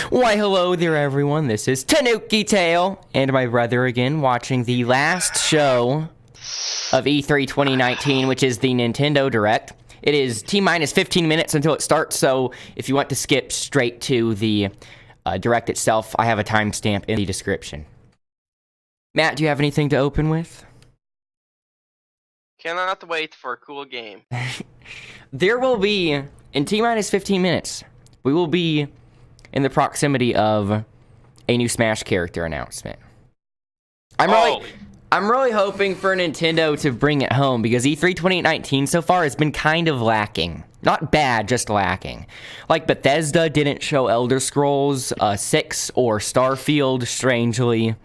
Why, hello there, everyone. This is Tanuki Tail and my brother again, watching the last show of E3 2019, which is the Nintendo Direct. It is T-minus 15 minutes until it starts, so if you want to skip straight to the Direct itself, I have a timestamp in the description. Matt, do you have anything to open with? Cannot wait for a cool game. There will be, in T-minus 15 minutes, we will be in the proximity of a new Smash character announcement. I'm really hoping for Nintendo to bring it home, because E3 2019 so far has been kind of lacking. Not bad, just lacking. Like, Bethesda didn't show Elder Scrolls 6 or Starfield, strangely,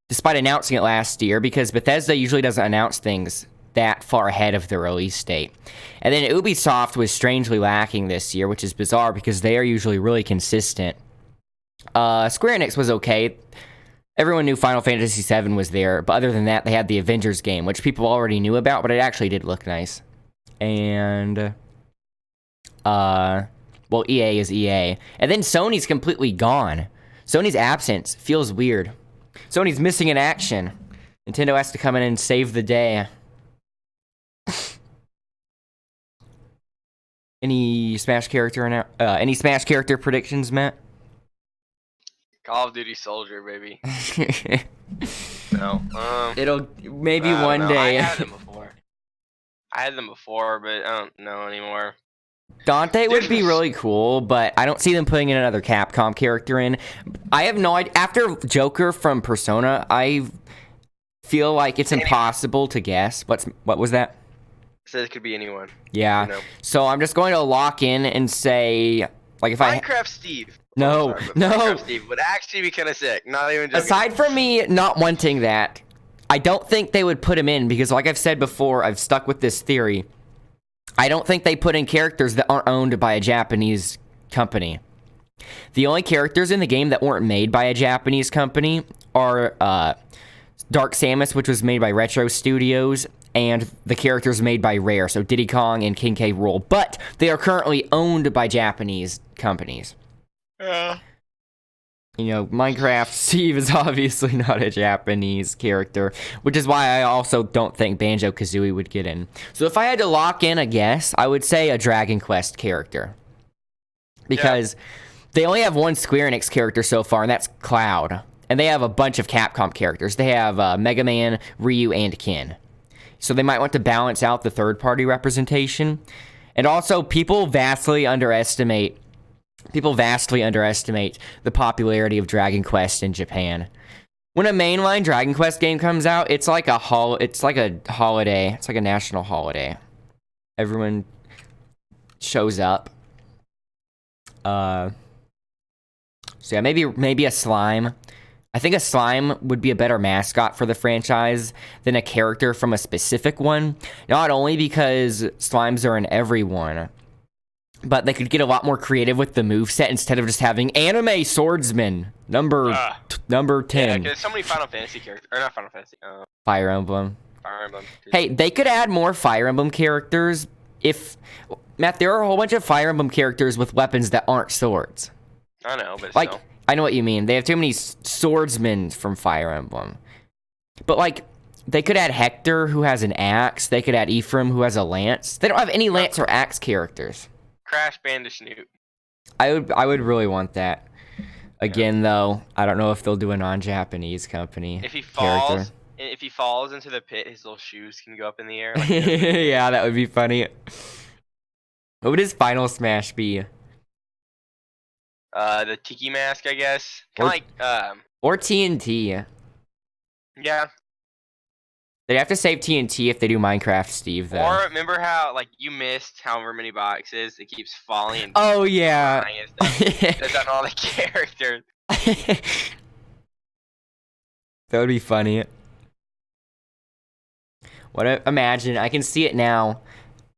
despite announcing it last year, because Bethesda usually doesn't announce things that far ahead of the release date. And then Ubisoft was strangely lacking this year, which is bizarre because they are usually really consistent. Square Enix was okay. Everyone knew Final Fantasy VII was there, but other than that, they had the Avengers game, which people already knew about, but it actually did look nice. And, well, EA is EA. And then Sony's completely gone. Sony's absence feels weird. Sony's missing in action. Nintendo has to come in and save the day. Any Smash character predictions, Matt? Call of Duty Soldier, baby. No. It'll maybe one day. I had them before, but I don't know anymore. Dante would be really cool, but I don't see them putting in another Capcom character in. I have no idea. After Joker from Persona, I feel like it's impossible to guess. What was that? Said it could be anyone. Yeah. You know. So I'm just going to lock in and say, like, if Minecraft Steve. No. Minecraft Steve would actually be kind of sick. Not even joking. Aside from me not wanting that, I don't think they would put him in because, like I've said before, I've stuck with this theory. I don't think they put in characters that aren't owned by a Japanese company. The only characters in the game that weren't made by a Japanese company are Dark Samus, which was made by Retro Studios, and the characters made by Rare, so Diddy Kong and King K. Rool. But they are currently owned by Japanese companies. Yeah. You know, Minecraft Steve is obviously not a Japanese character, which is why I also don't think Banjo Kazooie would get in. So if I had to lock in a guess, I would say a Dragon Quest character. Because they only have one Square Enix character so far, and that's Cloud. And they have a bunch of Capcom characters. They have Mega Man, Ryu, and Ken. So they might want to balance out the third-party representation. And also, people vastly underestimate the popularity of Dragon Quest in Japan. When a mainline Dragon Quest game comes out, it's like a holiday. It's like a national holiday. Everyone shows up. So yeah, maybe a slime. I think a slime would be a better mascot for the franchise than a character from a specific one. Not only because slimes are in every one, but they could get a lot more creative with the moveset instead of just having anime swordsman number 10. Yeah, because so many Final Fantasy characters, or not Final Fantasy. Fire Emblem. Fire Emblem. Hey, they could add more Fire Emblem characters if... Matt, there are a whole bunch of Fire Emblem characters with weapons that aren't swords. I know, but like, still. I know what you mean. They have too many swordsmen from Fire Emblem. But, like, they could add Hector, who has an axe. They could add Ephraim, who has a lance. They don't have any lance or axe characters. Crash Bandicoot. I would really want that. Again, though, I don't know if they'll do a non-Japanese company. If he character. falls into the pit, his little shoes can go up in the air. Like yeah, that would be funny. What would his final smash be? The Tiki Mask, I guess. Kind of like or TNT. Yeah. They'd have to save TNT if they do Minecraft Steve, though. Or remember how, like, you missed however many boxes, it keeps falling and oh, yeah. That's on all the characters. That would be funny. Imagine, I can see it now.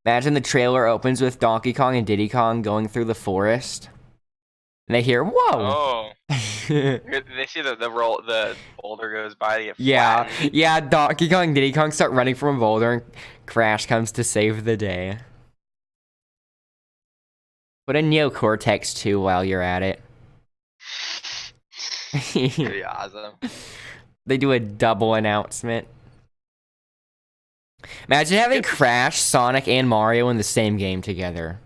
Imagine the trailer opens with Donkey Kong and Diddy Kong going through the forest. And they hear, whoa! Oh. They see the boulder goes by. They get flattened. Yeah, Donkey Kong and Diddy Kong start running from a boulder and Crash comes to save the day. Put a Neo Cortex 2 while you're at it. Pretty awesome. They do a double announcement. Imagine having Crash, Sonic, and Mario in the same game together.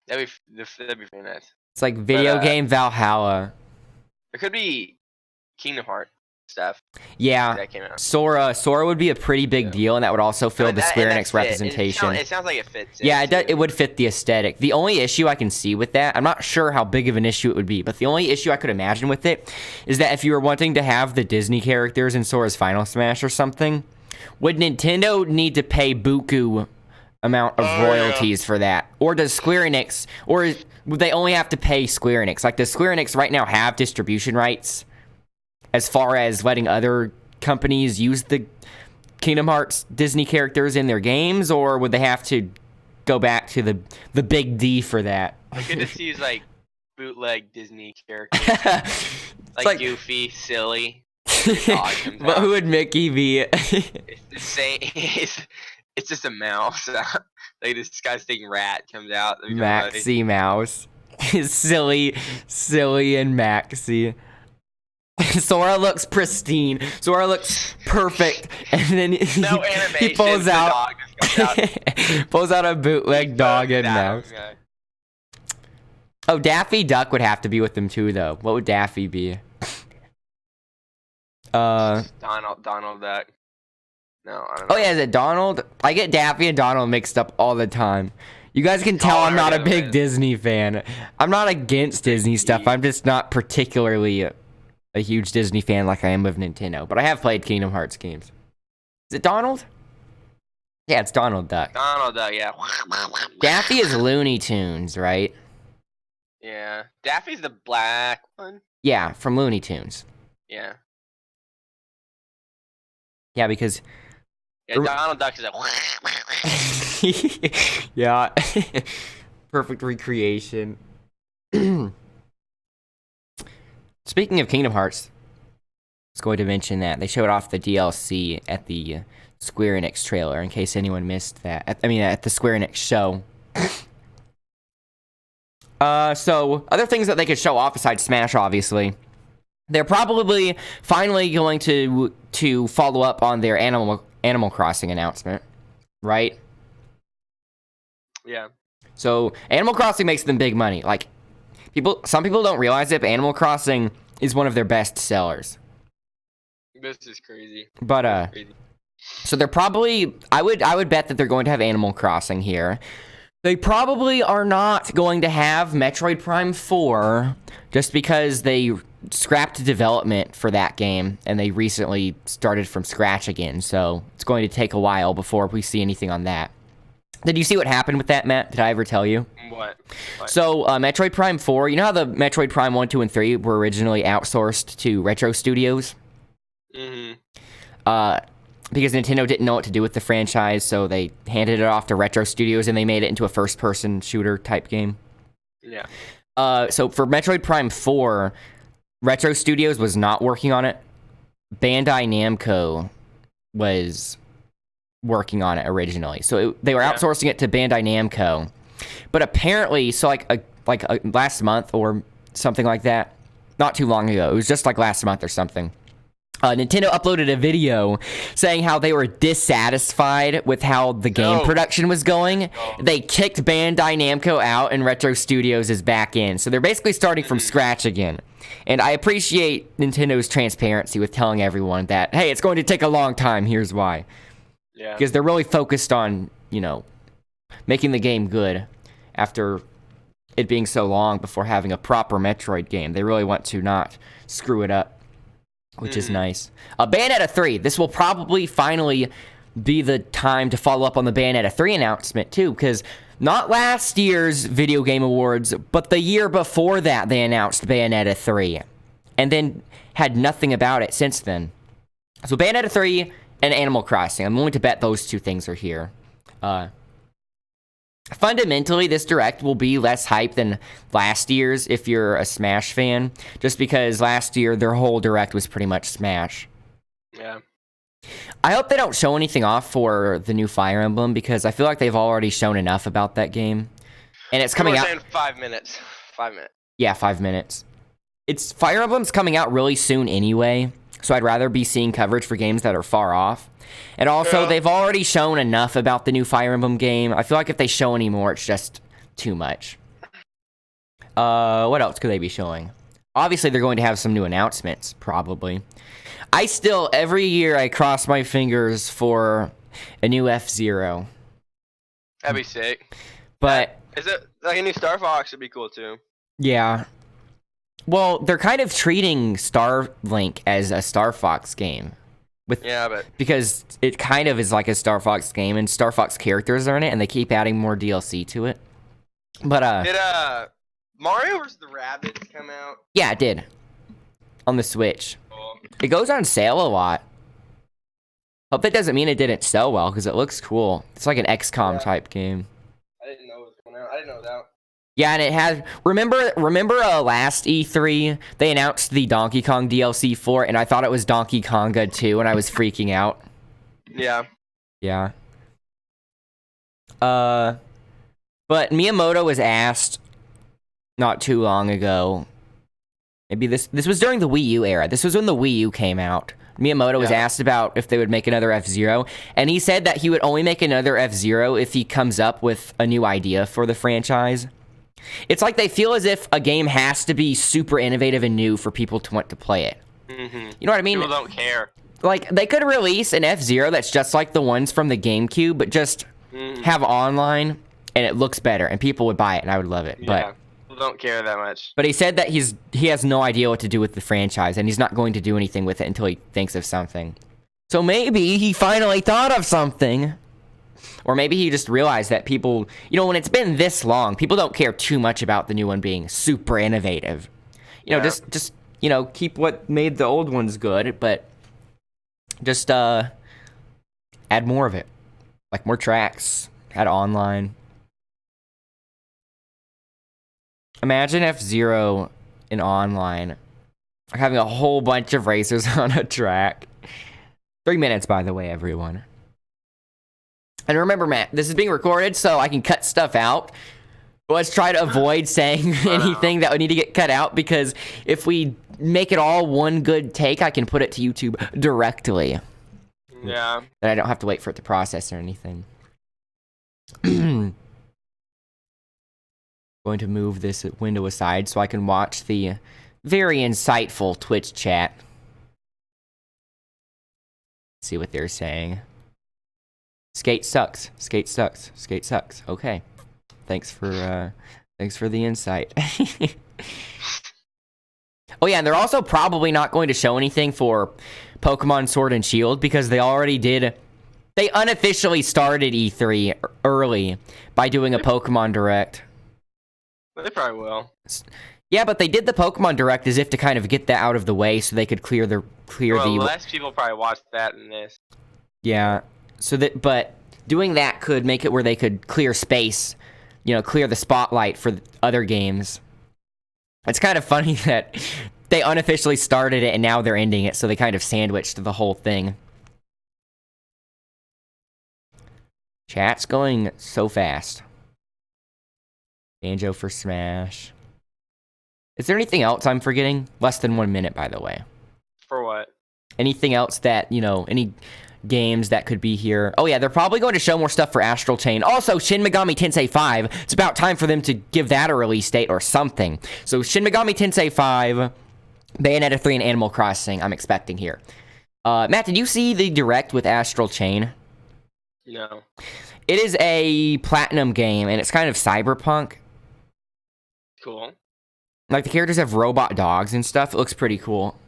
That'd be pretty nice. It's like video game Valhalla. It could be Kingdom Hearts stuff. Yeah, that came out. Sora would be a pretty big deal, and that would also fill the Square Enix representation. It sounds like it fits. Yeah, it would fit the aesthetic. The only issue I can see with that, I'm not sure how big of an issue it would be, but the only issue I could imagine with it is that if you were wanting to have the Disney characters in Sora's Final Smash or something, would Nintendo need to pay buku amount of royalties for that? Or does Square Enix, or would they only have to pay Square Enix? Like, does Square Enix right now have distribution rights as far as letting other companies use the Kingdom Hearts Disney characters in their games, or would they have to go back to the big D for that? I could just use, like, bootleg Disney characters. like Goofy, silly. But who would Mickey be? It's the same. It's just a mouse. Like, this disgusting rat comes out. Maxie Mouse. silly and Maxie. Sora looks pristine. Sora looks perfect, and then he pulls out, pulls out a bootleg dog and mouse. Oh, Daffy Duck would have to be with them too, though. What would Daffy be? Donald Duck. No, I don't know. Oh yeah, is it Donald? I get Daffy and Donald mixed up all the time. You guys can tell I'm not a big Disney fan. I'm not against Disney stuff. I'm just not particularly a huge Disney fan like I am of Nintendo. But I have played Kingdom Hearts games. Is it Donald? Yeah, it's Donald Duck. Donald Duck, yeah. Daffy is Looney Tunes, right? Yeah. Daffy's the black one? Yeah, from Looney Tunes. Yeah. Yeah, because... Yeah, Donald Duck is a... Yeah. Perfect recreation. Speaking of Kingdom Hearts, I was going to mention that they showed off the DLC at the Square Enix trailer, in case anyone missed that. At the Square Enix show. So, other things that they could show off besides Smash, obviously. They're probably finally going to follow up on their Animal Crossing announcement, right? Yeah. So, Animal Crossing makes them big money. Like, some people don't realize it, but Animal Crossing is one of their best sellers. This is crazy. But so they're probably I would bet that they're going to have Animal Crossing here. They probably are not going to have Metroid Prime 4 just because they scrapped development for that game and they recently started from scratch again. So it's going to take a while before we see anything on that. Did you see what happened with that, Matt? Did I ever tell you? What? So, Metroid Prime 4, you know how the Metroid Prime 1, 2, and 3 were originally outsourced to Retro Studios? Mm-hmm. Because Nintendo didn't know what to do with the franchise, so they handed it off to Retro Studios, and they made it into a first-person shooter type game. Yeah. So, for Metroid Prime 4, Retro Studios was not working on it. Bandai Namco was working on it originally. So they were outsourcing it to Bandai Namco. But apparently, so like last month or something like that, not too long ago, it was just like last month or something, Nintendo uploaded a video saying how they were dissatisfied with how the game production was going. They kicked Bandai Namco out and Retro Studios is back in. So they're basically starting from scratch again. And I appreciate Nintendo's transparency with telling everyone that, hey, it's going to take a long time, here's why. Yeah. Because they're really focused on, making the game good after it being so long before having a proper Metroid game. They really want to not screw it up, which is nice. Bayonetta 3. This will probably finally be the time to follow up on the Bayonetta 3 announcement, too, because not last year's Video Game Awards, but the year before that, they announced Bayonetta 3, and then had nothing about it since then. So Bayonetta 3 and Animal Crossing. I'm willing to bet those two things are here. Fundamentally, this Direct will be less hype than last year's if you're a Smash fan, just because last year their whole Direct was pretty much Smash. Yeah. I hope they don't show anything off for the new Fire Emblem, because I feel like they've already shown enough about that game. And it's coming out. Saying 5 minutes. 5 minutes. Yeah, 5 minutes. It's Fire Emblem's coming out really soon anyway, so I'd rather be seeing coverage for games that are far off. And also, they've already shown enough about the new Fire Emblem game. I feel like if they show any more, it's just too much. What else could they be showing? Obviously, they're going to have some new announcements, probably. Every year, I cross my fingers for a new F-Zero. That'd be sick. But... Is it like a new Star Fox? Would be cool, too. Yeah. Well, they're kind of treating Starlink as a Star Fox game. Because it kind of is like a Star Fox game, and Star Fox characters are in it, and they keep adding more DLC to it. But, Did, Mario vs. the Rabbids come out? Yeah, it did. On the Switch. Cool. It goes on sale a lot. Hope that doesn't mean it didn't sell well, because it looks cool. It's like an XCOM type game. I didn't know it was coming out. I didn't know that. Yeah, and it has... Remember last E3, they announced the Donkey Kong DLC for it, and I thought it was Donkey Konga 2, and I was freaking out. Yeah. Yeah. But Miyamoto was asked not too long ago. Maybe this was during the Wii U era. This was when the Wii U came out. Miyamoto was asked about if they would make another F-Zero, and he said that he would only make another F-Zero if he comes up with a new idea for the franchise. It's like they feel as if a game has to be super innovative and new for people to want to play it. Mm-hmm. You know what I mean? People don't care. Like, they could release an F-Zero that's just like the ones from the GameCube, but just have online, and it looks better, and people would buy it, and I would love it. Yeah. People don't care that much. But he said that he has no idea what to do with the franchise, and he's not going to do anything with it until he thinks of something. So maybe he finally thought of something. Or maybe he just realized that people, when it's been this long, people don't care too much about the new one being super innovative. Just keep what made the old ones good, but just add more of it. Like more tracks, add online. Imagine F-Zero in online, having a whole bunch of racers on a track. 3 minutes, by the way, everyone. And remember, Matt, this is being recorded, so I can cut stuff out. But let's try to avoid saying anything that would need to get cut out, because if we make it all one good take, I can put it to YouTube directly. Yeah. That I don't have to wait for it to process or anything. Going to move this window aside so I can watch the very insightful Twitch chat. See what they're saying. Skate sucks. Skate sucks. Skate sucks. Okay. Thanks for the insight. Oh yeah, and they're also probably not going to show anything for Pokemon Sword and Shield because they already did. They unofficially started E3 early by doing a Pokemon Direct. They probably will. Yeah, but they did the Pokemon Direct as if to kind of get that out of the way so they could clear the. Less people probably watched that than this. Yeah. But doing that could make it where they could clear space, clear the spotlight for other games. It's kind of funny that they unofficially started it and now they're ending it, so they kind of sandwiched the whole thing. Chat's going so fast. Banjo for Smash. Is there anything else I'm forgetting? Less than 1 minute, by the way. For what? Anything else that, any games that could be here? Oh yeah, they're probably going to show more stuff for Astral Chain. Also, Shin Megami Tensei 5. It's about time for them to give that a release date or something. So Shin Megami Tensei 5, Bayonetta 3, and Animal Crossing I'm expecting here. Matt, did you see the Direct with Astral Chain? No. It is a Platinum game, and it's kind of cyberpunk. Cool. Like, the characters have robot dogs and stuff. It looks pretty cool.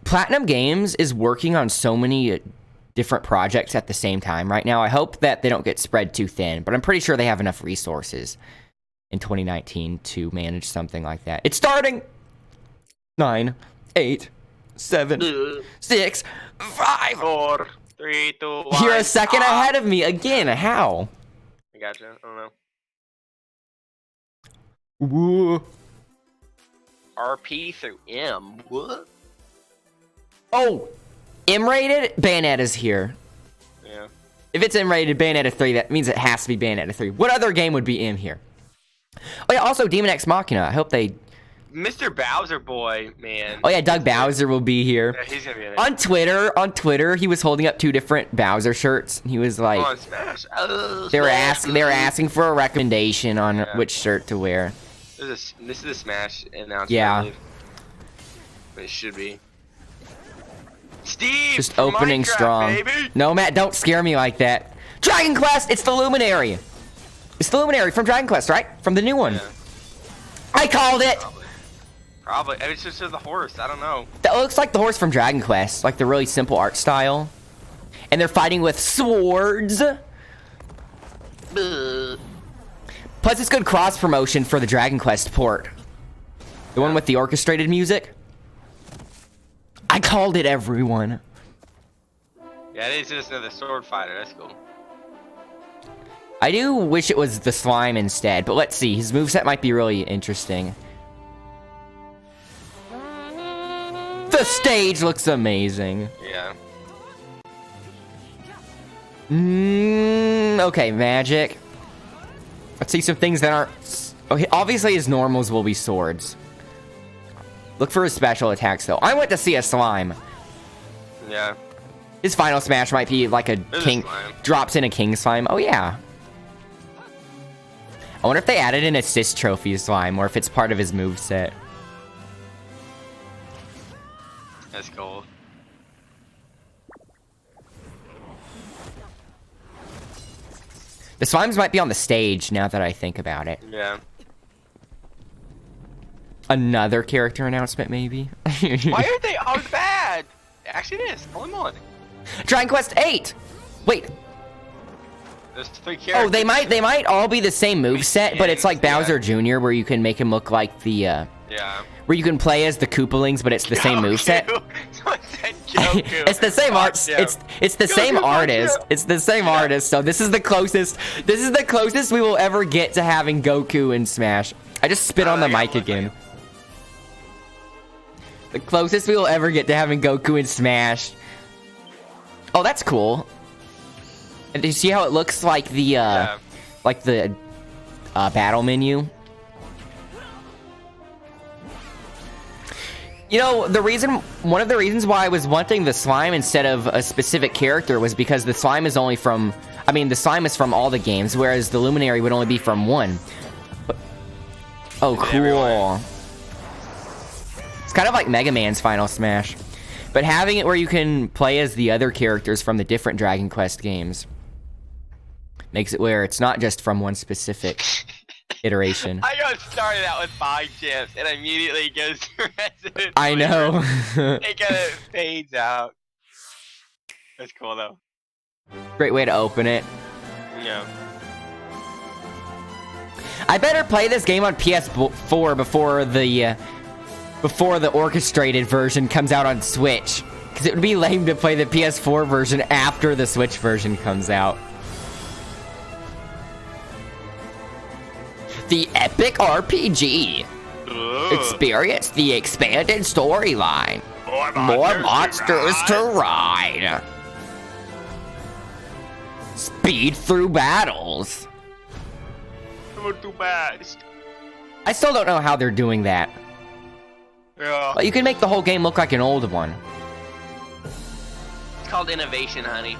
Platinum Games is working on so many different projects at the same time right now. I hope that they don't get spread too thin, but I'm pretty sure they have enough resources in 2019 to manage something like that. It's starting! 9, 8, 7, 6, 5, 4, 3, 2, 1. You're a second ahead of me again. How? I gotcha. I don't know. Woo. RP through M. What? Oh, M-rated? Bayonetta's here. Yeah. If it's M-rated Bayonetta 3, that means it has to be Bayonetta 3. What other game would be M here? Oh yeah, also Daemon X Machina. I hope they... Mr. Bowser boy, man. Oh yeah, Doug Bowser will be here. Yeah, he's gonna be in it. On Twitter, he was holding up 2 different Bowser shirts. He was like... Come on, Smash. They were asking for a recommendation on which shirt to wear. This is a Smash announcement. Yeah. It should be. Steve! Just opening Minecraft, strong. Baby. No, Matt, don't scare me like that. Dragon Quest! It's the Luminary! It's the Luminary from Dragon Quest, right? From the new one. Yeah. I called it! Probably. It's just the horse. I don't know. That looks like the horse from Dragon Quest. Like the really simple art style. And they're fighting with swords. Plus, it's good cross-promotion for the Dragon Quest port. The one with the orchestrated music. I called it, everyone. Yeah, it is just another sword fighter. That's cool. I do wish it was the slime instead, but let's see. His moveset might be really interesting. The stage looks amazing. Yeah. Okay, magic. Let's see some things that aren't... Okay, obviously his normals will be swords. Look for his special attacks, though. I went to see a slime. Yeah. His final smash might be like a There's king... a slime. Drops in a king slime. Oh, yeah. I wonder if they added an assist trophy slime, or if it's part of his moveset. That's cool. The slimes might be on the stage, now that I think about it. Yeah. Another character announcement, maybe? Why aren't they all bad? Actually, it is. Hold on. Dragon Quest 8! Wait. There's 3 characters. Oh, they might all be the same moveset, but it's like Bowser Jr., where you can make him look like the, Yeah. where you can play as the Koopalings, but it's the same moveset. Someone said Goku. It's the same art. It's the same artist. It's the same artist. So this is the closest. This is the closest we will ever get to having Goku in Smash. I just spit on the mic again. The closest we will ever get to having Goku in Smash. Oh, that's cool. And do you see how it looks like the battle menu? You know, one of the reasons why I was wanting the slime instead of a specific character was because the slime is only from, the slime is from all the games, whereas the Luminary would only be from one. But, oh, cool. It's kind of like Mega Man's Final Smash. But having it where you can play as the other characters from the different Dragon Quest games makes it where it's not just from one specific iteration. I got started out with 5 chips and immediately goes to Resident I know. It kind of fades out. That's cool though. Great way to open it. Yeah. I better play this game on PS4 before the orchestrated version comes out on Switch, because it would be lame to play the PS4 version after the Switch version comes out. The epic RPG. Experience the expanded storyline. More monsters to ride. Speed through battles. Too bad. I still don't know how they're doing that. Yeah. But you can make the whole game look like an old one. It's called innovation, honey.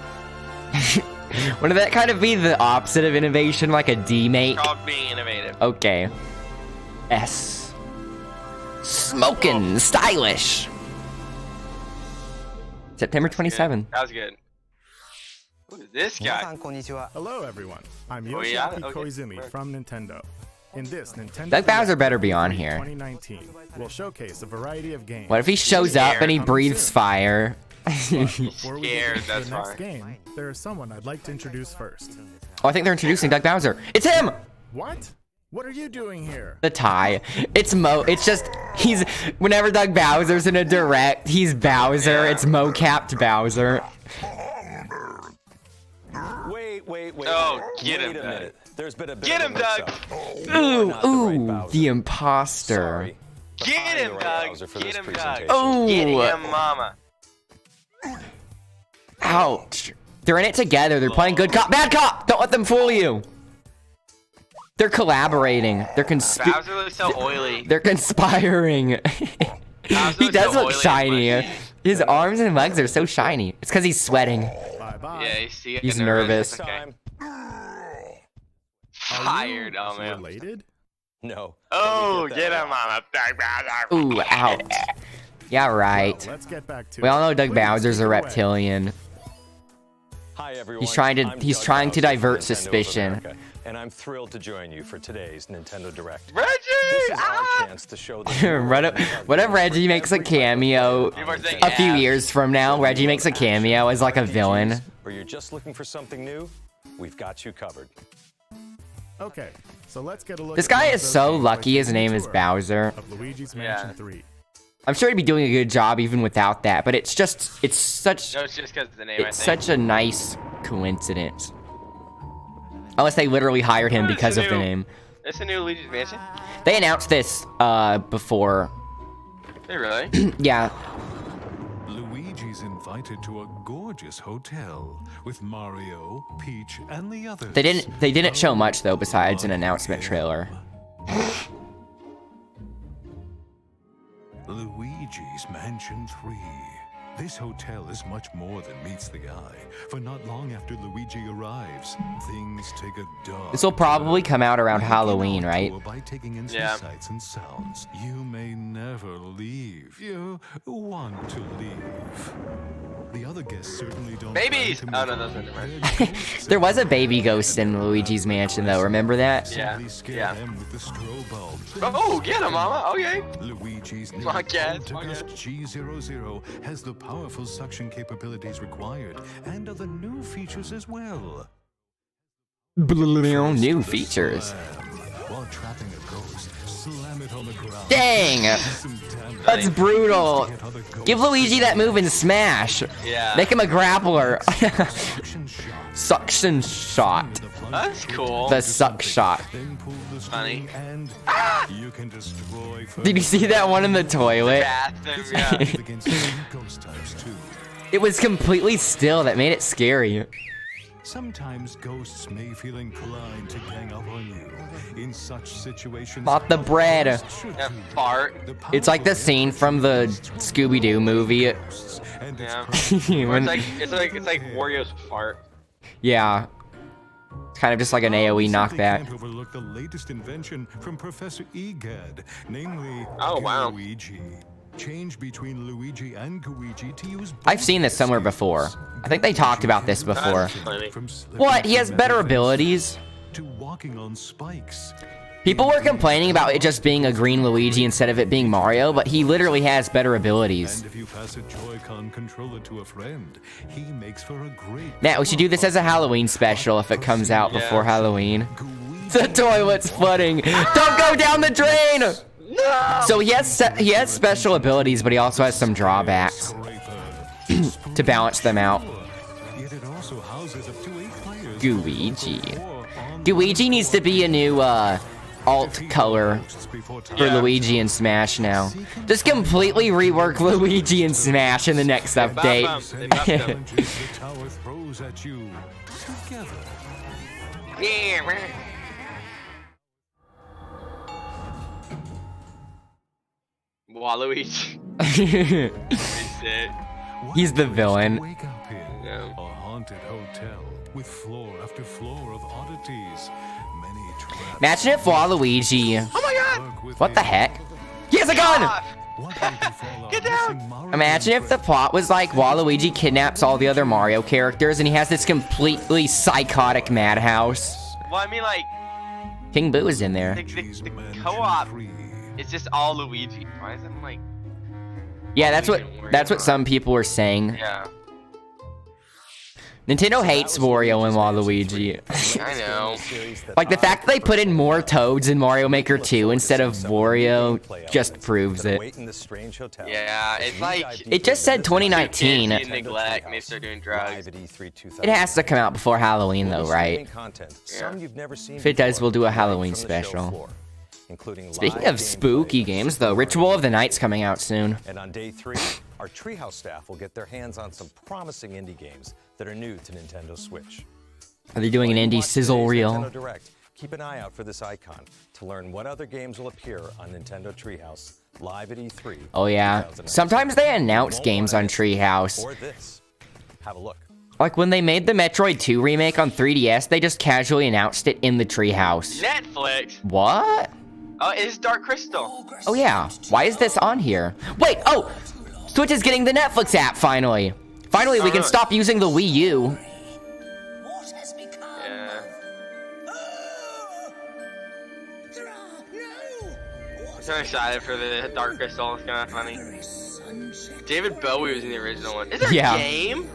Wouldn't that kind of be the opposite of innovation, like a demake? It's called being innovative. Okay. S. Smokin' stylish. September 27th. That was good. Who is this guy? Hello everyone, I'm Oh, yeah? Yoshiaki Okay. Koizumi from Nintendo. In this Nintendo Doug Bowser better be on Direct here. 2019, we'll showcase a variety of games. What if he shows up and he breathes fire? Before we Scared, get into that's the next fine. game, there is someone I'd like to introduce first. Oh, I think they're introducing Doug Bowser. It's him! What? What are you doing here? The tie. It's just, whenever Doug Bowser's in a direct, he's Bowser. Yeah. It's mo-capped Bowser. Wait. Oh, get him, Wait a Doug. minute. There's been a bit Get of him, a Doug. mix-up. Ooh, not the right ooh, Bowser. the imposter. Sorry. but Get I'm him, the right Doug. Bowser for Get this him, Doug. presentation. Oh, Get him, mama. ouch. They're in it together. They're playing good cop, bad cop. Don't let them fool you. They're collaborating. Bowser looks so oily. They're conspiring. He does look shiny. His arms and legs are so shiny. It's because he's sweating. Bye-bye. Yeah, you see, He's nervous. Okay. Are Tired, you oh man. related? No. Oh, get him, mama. Ooh, ouch. Yeah, right. Well, let's get back to We all know it. Doug Please Bowser's take a it away. reptilian. Hi everyone. He's trying to I'm he's Doug trying to Bowser from divert Nintendo of suspicion. America, and I'm thrilled to join you for today's Nintendo Direct. Reggie! This is Ah! our chance to show the What if Reggie makes a cameo People are saying a few ass. years from now? Reggie makes a cameo as like a villain. Or you're just looking for something new? We've got you covered. Okay, so let's get a look. This at guy one of is those so games lucky by his name taking is a tour Bowser. Of Luigi's Yeah. Mansion 3. I'm sure he'd be doing a good job even without that, but it's such No, it's just because of the name, it's I think. such a nice coincidence. Unless they literally hired him Oh, it's because a of the new- name. It's a new Luigi's Mansion? They announced this before. Hey, really? Yeah. Luigi's invited to a gorgeous hotel with Mario, Peach, and the others. They didn't show much though besides an announcement trailer. Luigi's Mansion 3. This hotel is much more than meets the eye, for not long after Luigi arrives, things take a dark This will probably turn. come out around Begin our Halloween, right? tour by taking in some Yeah. sights and sounds. You may never leave. You want to leave. The other guests certainly don't. Babies! plan to Oh, no, move those are on. different. Their ghosts There was a everywhere. baby ghost in Luigi's Mansion though, remember that? Yeah. Simply scare Yeah. them with the strobe bulb. Oh, get him, mama. Okay. Luigi's new My cat, my Poltergust cat. G00 has the powerful suction capabilities required and other new features as well. New First, the features. slam. While trapping a ghost, slam it on the ground. Dang! Some damage. That's brutal. Hit other ghosts. Give Luigi that move in Smash. Yeah. Make him a grappler. Suction shot. Suction shot. The plunge That's cool. The suck shot. Then pull the Funny. string and you can destroy. Did you see that one in the toilet? Bathroom, yeah. Against new ghost types too. It was completely still. That made it scary. Sometimes ghosts may feel inclined to gang up on you. In such situations, Not the bread. ghosts should Yeah, do fart. the It's like the powerful scene from the influence Scooby-Doo movie. ghosts, and it's Yeah. perfect Or When- it's like Wario's fart. Yeah. It's kind of just like an AoE Simply knockback. can't overlook the latest invention from Professor Egad, namely Oh, wow. Luigi. Change between Luigi and Luigi to use I've seen this somewhere before. I think they talked about this before. That's funny. From slipping What? He through has better metal abilities? to walking on spikes. People were complaining about it just being a green Luigi instead of it being Mario, but he literally has better abilities. And if you pass a Joy-Con controller to a friend, he makes for a great. Matt, we should do this as a Halloween special if it comes out before Halloween. Luigi The toilet's flooding. Don't go down the drain! No! So he has special abilities, but he also has some drawbacks scraper. to balance them out. Yet it also houses up to 8 players. Luigi. Or on Luigi needs to be a new alt color before time. for Luigi in Smash now. Just completely rework Luigi in Smash in the next update. They buffed him. Challenges the tower throws at you together. Yeah, man. Waluigi. He's dead. He's the What a place to villain. Wake up in Yeah. a haunted hotel with floor after floor of oddities, many traps. Imagine if Waluigi... Oh my god! Work with What the heck? He has a gun! What will befall our Get down! missing Mario Imagine if the friend? plot was like Waluigi kidnaps all the other Mario characters and he has this completely psychotic madhouse. Well, I mean, like, King Boo is in there. the co-op is just all Luigi. Why is it like, Yeah, that's what some people were saying. yeah, Nintendo hates Wario and Waluigi. I know. Like the fact that they put in more Toads in Mario Maker 2 instead of Wario just proves it. Yeah, it's like It just said 2019. kids you neglect and they start doing drugs. It has to come out before Halloween though, right? If it does, we'll do a Halloween special. Speaking of spooky games though, Ritual of the Night's coming out soon. And on day 3, our Treehouse staff will get their hands on some promising indie games that are new to Nintendo Switch. Are they doing an indie sizzle reel? Nintendo Direct. Keep an eye out for this icon to learn what other games will appear on Nintendo Treehouse live at E3. Oh yeah. 2019. Sometimes they announce games on Treehouse. Or this. Have a look. Like when they made the Metroid 2 remake on 3DS, they just casually announced it in the Treehouse. Netflix. What? Oh, it's Dark Crystal. Oh yeah. Why is this on here? Wait, oh! Switch is getting the Netflix app finally. Finally, we can stop using the Wii U. Yeah. I'm so excited for the Dark Crystal. It's kind of funny. David Bowie was in the original one. Is there a game?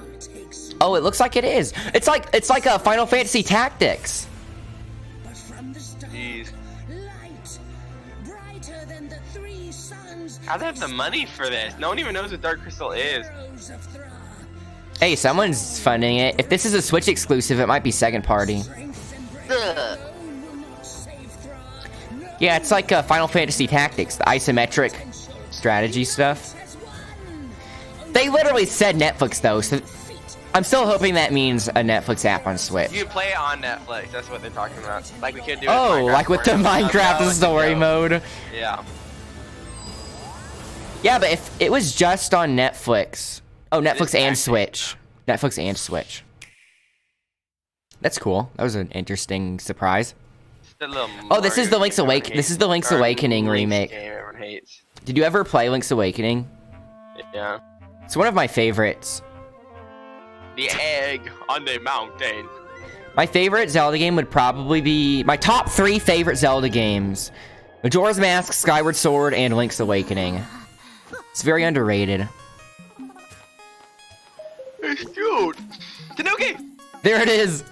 Oh, it looks like it is. It's like a Final Fantasy Tactics. Jeez. How do they have the money for this? No one even knows what Dark Crystal is. Hey, someone's funding it. If this is a Switch exclusive, it might be second party. Ugh. Yeah, it's like Final Fantasy Tactics, the isometric strategy stuff. They literally said Netflix though, so I'm still hoping that means a Netflix app on Switch. You can play it on Netflix. That's what they're talking about. Like we could do. Oh, like with the Minecraft story mode. Yeah. Yeah, but if it was just on Netflix. Oh, Netflix and Switch. Netflix and Switch. That's cool. That was an interesting surprise. Oh, this is the Link's Awakening. This is the Link's Awakening remake. Game everyone hates. Did you ever play Link's Awakening? Yeah. It's one of my favorites. The egg on the mountain. My favorite Zelda game would probably be my top 3 favorite Zelda games: Majora's Mask, Skyward Sword, and Link's Awakening. It's very underrated. It's cute. Tanuki. There it is.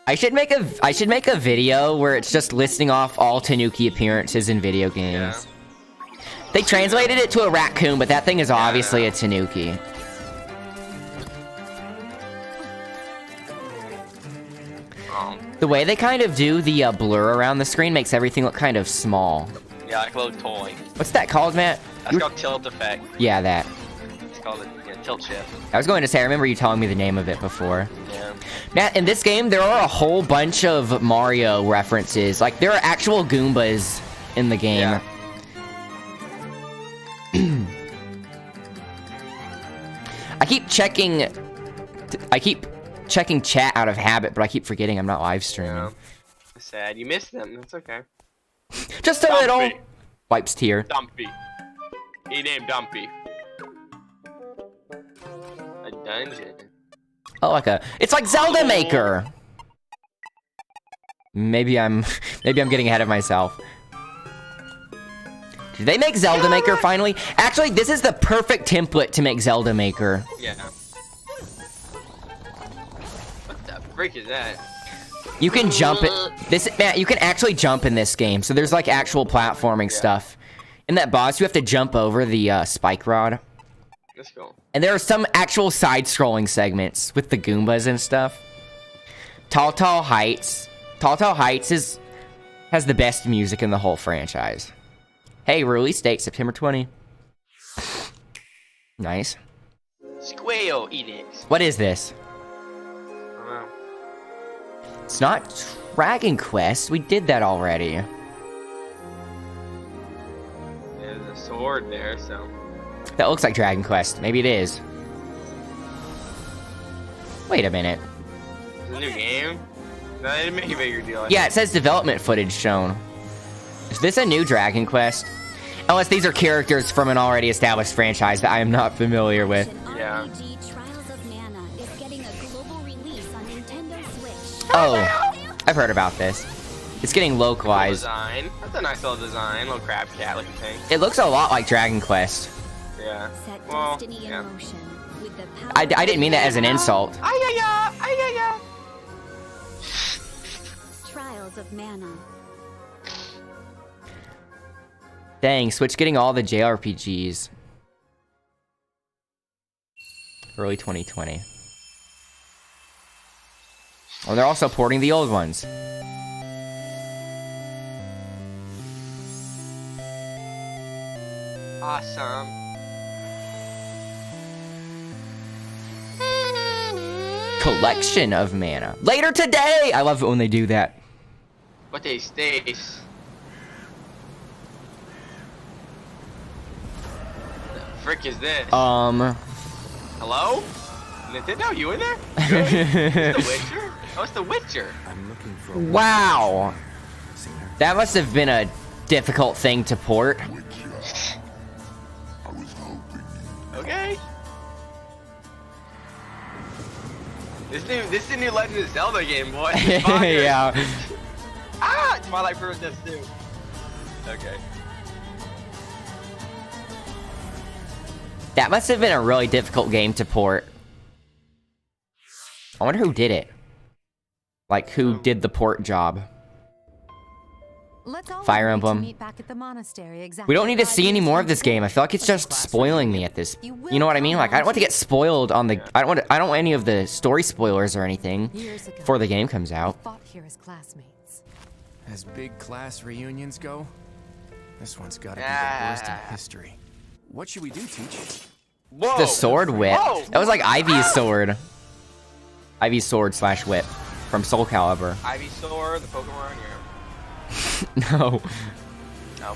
I should make a video where it's just listing off all Tanuki appearances in video games. Yeah. They translated it to a raccoon, but that thing is obviously a Tanuki. Oh. The way they kind of do the blur around the screen makes everything look kind of small. Yeah, like a little toy. What's that called, Matt? That's called tilt effect. Yeah, that. It's called a tilt shift. I was going to say, I remember you telling me the name of it before. Yeah. Matt, in this game, there are a whole bunch of Mario references. Like, there are actual Goombas in the game. Yeah. I keep checking chat out of habit, but I keep forgetting I'm not live streaming. Yeah. Sad. You missed them. That's okay. Just a Dumpy. little. Wipes tear. Dumpy. He named Dumpy. A dungeon. Oh, it's like Zelda Maker. Maybe I'm getting ahead of myself. Did they make Zelda Maker finally? Actually, this is the perfect template to make Zelda Maker. Yeah. What the frick is that? You can jump it. Matt, you can actually jump in this game. So there's like actual platforming stuff. In that boss, you have to jump over the spike rod. Let's go. And there are some actual side-scrolling segments with the Goombas and stuff. Tall Heights. Tall Heights has the best music in the whole franchise. Hey, release date September 20. Nice. Square Enix. What is this? I don't know. It's not Dragon Quest. We did that already. There's a sword there, so. That looks like Dragon Quest. Maybe it is. Wait a minute. It's a new game? No, they didn't make a bigger deal. Yeah, it says development footage shown. Is this a new Dragon Quest? Unless these are characters from an already established franchise that I am not familiar with. Yeah. Trials of Mana is getting a global release on Nintendo Switch. Oh, I've heard about this. It's getting localized. Design. That's a nice little design. Little crab cat looking thing. It looks a lot like Dragon Quest. Yeah. Set Well, destiny yeah. in motion with the power I didn't mean that as an insult. Trials of Mana. Dang, Switch getting all the JRPGs. Early 2020. Oh, they're also porting the old ones. Awesome. Collection of mana. Later today! I love it when they do that. What they stays? The frick is this? Hello? Nintendo, you in there? Really? It's the Witcher? Oh, it's the Witcher. I'm looking for Wow. That must have been a difficult thing to port. Okay. This is the new Legend of Zelda game, boy. It's fire. Yeah. Ah, Twilight Princess too. Okay. That must have been a really difficult game to port. I wonder who did it. Like, who did the port job? Fire Emblem. We don't need to see any more of this game. I feel like it's just spoiling me at this. You know what I mean? Like, I don't want to get spoiled on the. I don't want any of the story spoilers or anything before the game comes out. As big class reunions go, this one's got to be the worst in history. What should we do, Teach? Whoa. The sword whip. Whoa. That was like Ivy's sword. Ivy's sword / whip from Soul Calibur. Ivy Sword, the Pokemon. Yeah. No. No.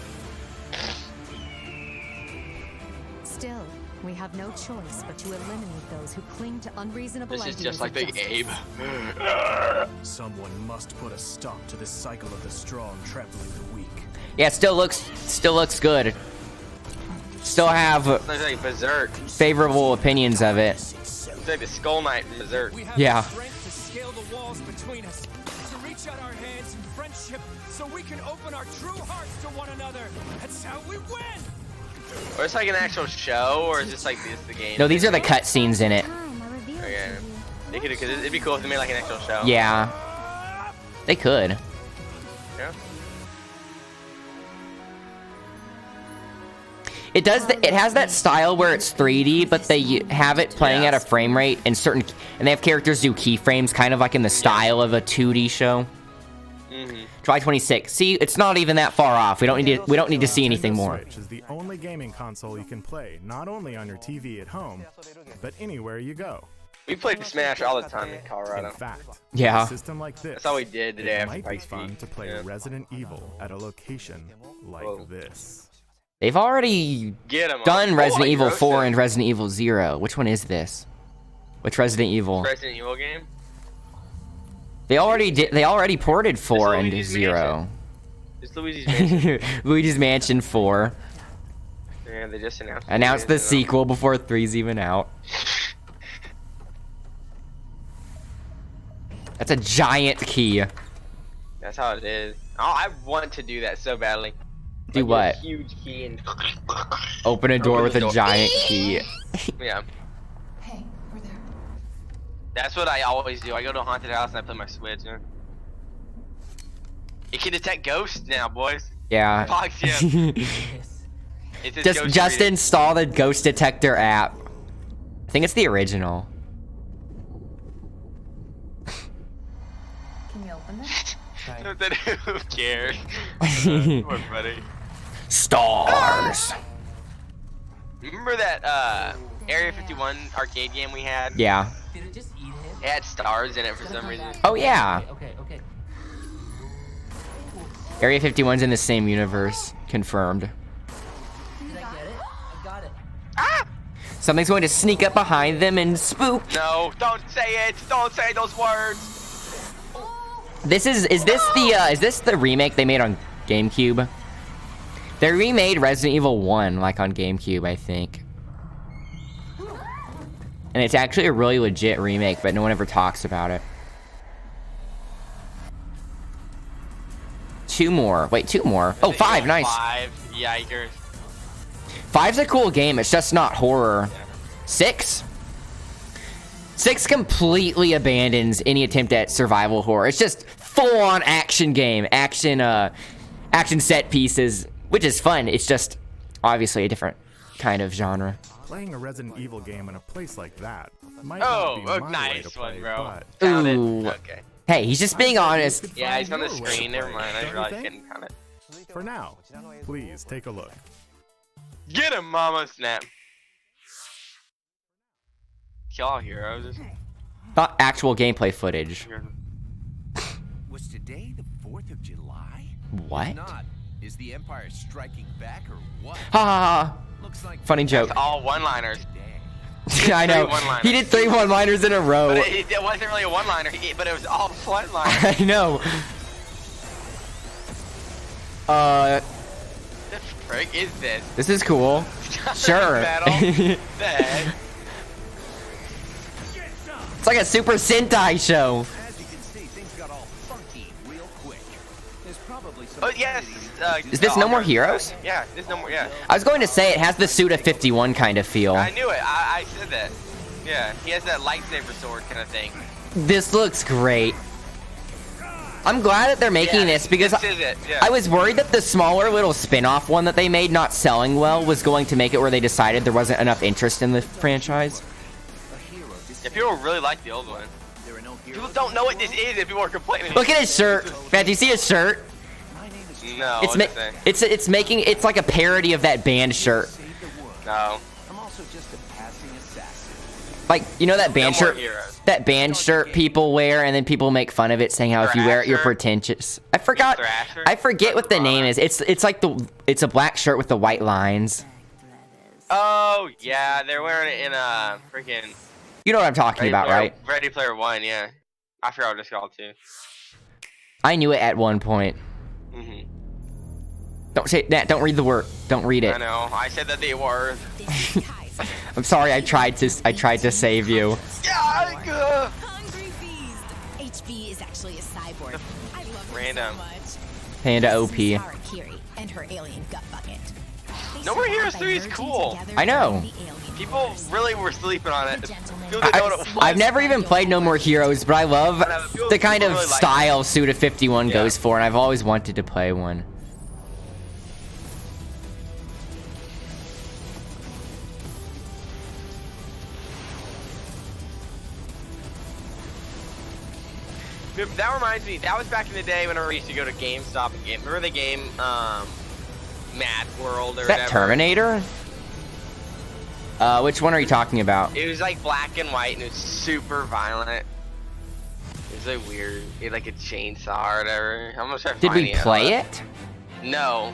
Still, we have no choice but to eliminate those who cling to unreasonable This is ideas just like of the justice. Abe. Someone must put a stop to this cycle of the strong trampling the weak. Yeah, it still looks good. Still have It's like Berserk. favorable opinions of it. It's like the Skull Knight from Berserk. Yeah. Strength to scale the walls between us, to reach out our hands in friendship, so we can open our true hearts to one another. That's how we win. Or it's like an actual show, or is this like this the game? No, these are the cutscenes in it. Time I reveal it Okay. to you. They could, cause it'd be cool if they made like an actual show. Yeah. They could. Yeah. It does. It has that style where it's 3D, but they have it playing at a frame rate and they have characters do keyframes, kind of like in the style of a 2D show. July 26th. See, it's not even that far off. We don't need to see anything more. Switch is the only gaming console you can play not only on your TV at home, but anywhere you go. We played Smash all the time in In Colorado. fact, Yeah. a system like this, That's all we did today it after might be Pikes fun Peak. to play Yeah. Resident Evil at a location like Whoa. this. They've already Get him. done Resident Evil 4 and and Resident Evil 0. Which one is this? Which Resident Evil? Resident Evil game. They already ported 4 and Luigi's 0. It's Luigi's Mansion. Luigi's Mansion 4. Yeah, they just announced. Announced the sequel before 3's even out. That's a giant key. That's how it is. Oh, I want to do that so badly. Do Like, what? a huge key and. Open a door Open with the a door. giant key. Yeah. Hey, we're there. That's what I always do. I go to a haunted house and I play my Switch. Yeah. It can detect ghosts now, boys. Yeah. Fox, yeah. It says ghost Just reading. install the ghost detector app. I think it's the original. Can you open this? Who cares? Poor buddy. Stars. Remember that Area 51 arcade game we had? Yeah. Did it just eat him? It had stars in it for some reason. Oh yeah. Okay. Area 51's in the same universe. Confirmed. Did I get it? I got it. Ah! Something's going to sneak up behind them and spook. No, don't say it. Don't say those words. Is this the remake they made on GameCube? They remade Resident Evil 1 like on GameCube, I think. And it's actually a really legit remake, but no one ever talks about it. 2 more. Wait, 2 more. Oh, 5, nice. 5, yikers. 5's a cool game, it's just not horror. 6? 6 completely abandons any attempt at survival horror. It's just full-on action game. Action set pieces, which is fun. It's just obviously a different kind of genre. Playing a Resident Evil game in a place like that might Oh, not be my way nice to one, play, bro. but Found it. Ooh. Okay. Hey, he's just being honest. Yeah, he's on the Find your way screen. to Never play, mind. I don't you realized I think? couldn't count it. For now, please take a look. Get him, mama! Snap. Kill all heroes. Not actual gameplay footage. Was today the 4th of July? What? Not. Is the Empire striking back or what? Ha ha ha. Looks like Funny joke. That's all one-liners. I know. He did 3 one-liners in a row. But it wasn't really a one-liner, but it was all one-liners. I know. The frick is this? This is cool. Sure. The heck? It's like a Super Sentai show. As you can see, things got all funky real quick. There's probably some. Oh yes. Is this No More Heroes? Yeah, this No More. Yeah. I was going to say it has the Suda 51 kind of feel. I knew it. I said that. Yeah, he has that lightsaber sword kind of thing. This looks great. I'm glad that they're making this because this is it. Yeah. I was worried that the smaller little spin-off one that they made not selling well was going to make it where they decided there wasn't enough interest in the franchise. Yeah, people really like the old one. People don't know what this is if people are complaining. Look at his shirt. Man, do you see his shirt? No, it's making it's like a parody of that band shirt. No. I'm also just a passing assassin. Like, you know that band No More shirt? Heroes. That band shirt people wear, and then people make fun of it, saying how if you wear it, you're pretentious. I forgot. I forget what the name is. It's like it's a black shirt with the white lines. Oh yeah, they're wearing it in a freaking. You know what I'm talking about, right? Ready Player One, yeah. I forgot what it's called too. I knew it at one point. Mhm. Don't say that. Don't read the word. Don't read it. I know. I said that they were. I'm sorry. I tried to save you. Yeah. Hungry beast. HB is actually a cyborg. I love her Random. so much. Panda OP. Kiri and her alien gut bucket. No More Heroes 3 is cool. I know. People really were sleeping on it. People didn't know what it was. I've never even played No More Heroes, but I love the kind of really like style Suda 51 goes for, and I've always wanted to play one. That reminds me, that was back in the day whenever we used to go to GameStop and game. Remember the game, Mad World or Is that whatever? Terminator? Which one are you talking about? It was like black and white and it was super violent. It was like weird. It had like a chainsaw or whatever. I'm gonna try Did we finding it. play it? No.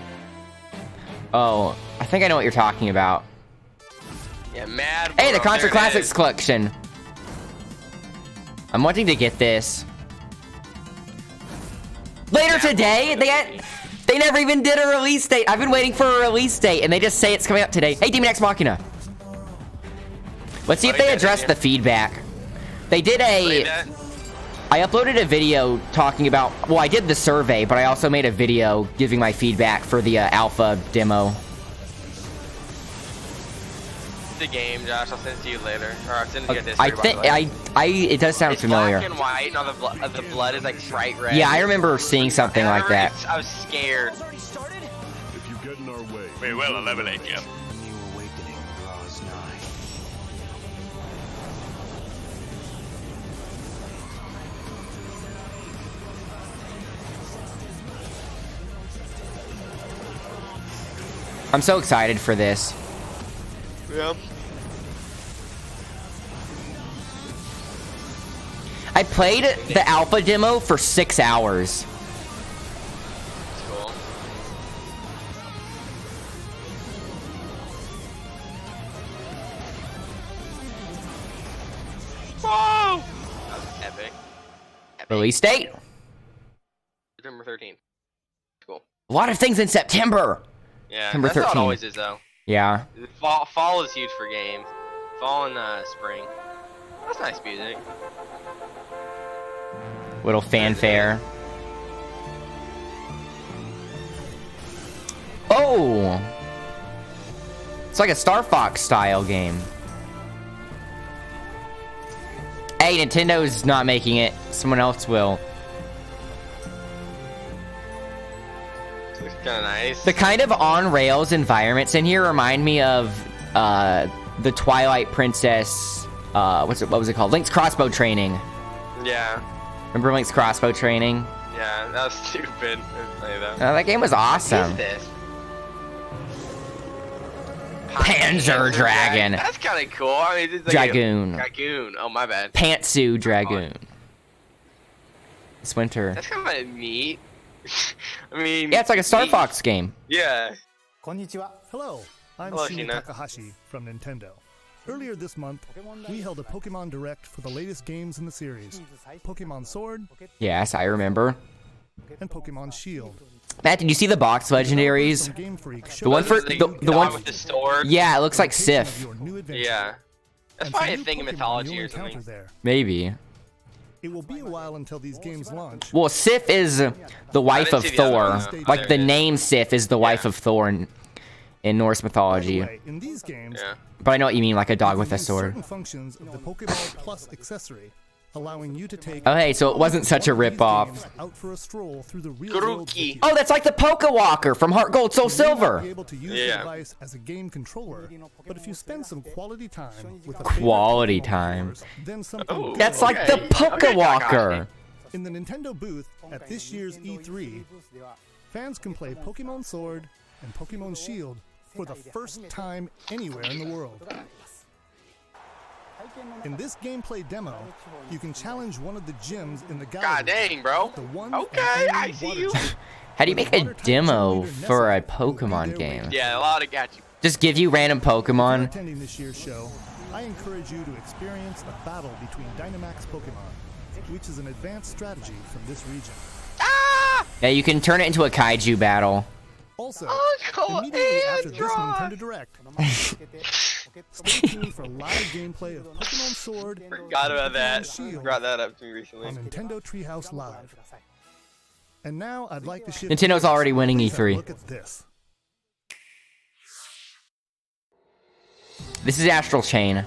Oh, I think I know what you're talking about. Yeah, Mad World. Hey, the Contra there it Classics is. collection. I'm wanting to get this. Later today? They never even did a release date. I've been waiting for a release date, and they just say it's coming out today. Hey, Daemon X Machina. Let's see if they address the feedback. They did I uploaded a video talking about, well, I did the survey, but I also made a video giving my feedback for the alpha demo. The game, Josh. I'll send it to you later. Or I'll send it to you this. I think it does sound familiar. It's black and white, and all the blood is like bright red. Yeah, I remember seeing something like that. I was scared. If you get in our way, we will eliminate you. A new awakening draws nigh. I'm so excited for this. Yeah. I played the alpha demo for 6 hours. Cool. Whoa! That was epic. Release date? September 13th. Cool. A lot of things in September. Yeah, September that's how 13th. it always is, though. Yeah. Fall is huge for games. Fall and spring. That's nice music. Little fanfare. Oh! It's like a Star Fox style game. Hey, Nintendo's not making it. Someone else will. Looks kind of nice. The kind of on-rails environments in here remind me of the Twilight Princess. What was it called? Link's Crossbow Training. Yeah. Remember Link's Crossbow Training? Yeah, that was stupid. That game was awesome. What is this? Panzer Dragon. That's kind of cool. I mean, it's like Dragoon. Dragoon. Oh, my bad. Pantsu Dragoon. It's winter. That's kind of neat. I mean... Yeah, it's like a Star Fox game. Yeah. Hello, I'm Hello, Shinya Sheena. Takahashi from Nintendo. Earlier this month, we held a Pokemon Direct for the latest games in the series, Pokemon Sword Yes, I remember. and Pokemon Shield. Matt, did you see the box legendaries? Some Game Freak The one for The the guy one. with the sword. Yeah, it looks like showcasing Sif. your new adventure. Yeah. That's And probably a some thing new in Pokemon mythology you'll or something. encounter there. Maybe. It will be a while until these games launch. Well, Sif is the wife didn't of see the other Thor. one, though. Like There the it is. name Sif is the wife of Thor in Norse By the mythology. way, in these games, Yeah. But I know what you mean, like a dog you with can a use sword. certain functions of the Pokeball Plus accessory, allowing you to take Oh, hey, so it wasn't such a one of these ripoff. games out for a stroll through the real world with Grookey. you. Oh, that's like the Poke Walker from Heart Gold Soul You may not Silver. be able to use the Yeah. device as a game controller, but if you spend some quality time with a Quality favorite Pokemon time. yours, then something Oh. good That's will like the happen. Poke Walker. In the Nintendo booth at this year's E3, fans can play Pokemon Sword and Pokemon Shield for the first time anywhere in the world. In this gameplay demo, you can challenge one of the gyms in the gallery. God dang, bro. The one Okay, and I only see water you. gym. How do you make The a water type demo gym leader for a Nessa will be Pokemon there game? waiting. Yeah, a lot of got you. Just give you random If you're Pokemon. attending this year's show, I encourage you to experience a battle between Dynamax Pokemon, which is an advanced strategy from this region. Yeah, you can turn it into a kaiju battle. Also, Uncle immediately after this Android. Nintendo Direct, stay tuned for live gameplay of Pokemon Sword and Forgot about that. Pokemon Shield Brought that up to me recently. on Nintendo Treehouse Live. And now I'd like to shift. Nintendo's gears. already winning Please have a E3. Look at this. This is Astral Chain.